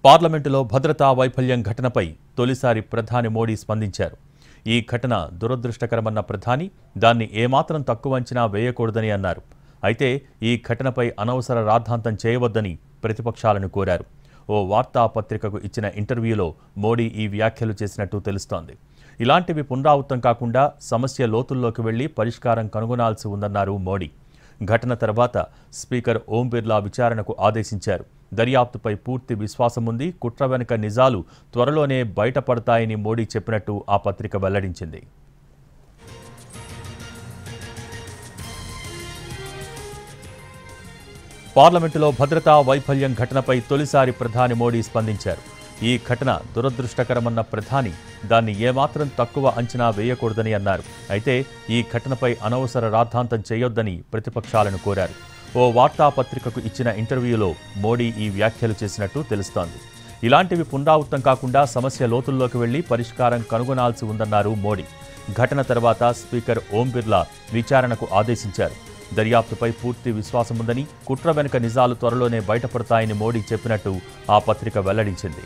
పార్లమెంటులో భద్రతా వైఫల్యం ఘటనపై తొలిసారి ప్రధాని మోడీ స్పందించారు. ఈ ఘటన దురదృష్టకరమన్న ప్రధాని దాన్ని ఏమాత్రం తక్కువ అంచనా వేయకూడదని అన్నారు. అయితే ఈ ఘటనపై అనవసర రాద్ధాంతం చేయవద్దని ప్రతిపక్షాలను కోరారు. ఓ వార్తాపత్రికకు ఇచ్చిన ఇంటర్వ్యూలో మోడీ ఈ వ్యాఖ్యలు చేసినట్టు తెలుస్తోంది. ఇలాంటివి పునరావృతం కాకుండా సమస్య లోతుల్లోకి వెళ్లి పరిష్కారం కనుగొనాల్సి ఉందన్నారు మోడీ. ఘటన తర్వాత స్పీకర్ ఓం బిర్లా విచారణకు ఆదేశించారు. దర్యాప్తుపై పూర్తి విశ్వాసం ఉంది, కుట్ర వెనుక నిజాలు త్వరలోనే బయటపడతాయని మోడీ చెప్పినట్టు ఆ పత్రిక వెల్లడించింది. పార్లమెంటులో భద్రతా వైఫల్యం ఘటనపై తొలిసారి ప్రధాని మోడీ స్పందించారు. ఈ ఘటన దురదృష్టకరమన్న ప్రధాని దాన్ని ఏమాత్రం తక్కువ అంచనా వేయకూడదని అన్నారు. అయితే ఈ ఘటనపై అనవసర రాద్ధాంతం చేయొద్దని ప్రతిపక్షాలను కోరారు. ఓ వార్తాపత్రికకు ఇచ్చిన ఇంటర్వ్యూలో మోడీ ఈ వ్యాఖ్యలు చేసినట్టు తెలుస్తోంది. ఇలాంటివి పునరావృతం కాకుండా సమస్య లోతుల్లోకి వెళ్లి పరిష్కారం కనుగొనాల్సి ఉందన్నారు మోడీ. ఘటన తర్వాత స్పీకర్ ఓం బిర్లా విచారణకు ఆదేశించారు. దర్యాప్తుపై పూర్తి విశ్వాసముందని, కుట్ర వెనుక నిజాలు త్వరలోనే బయటపడతాయని మోడీ చెప్పినట్టు ఆ పత్రిక వెల్లడించింది.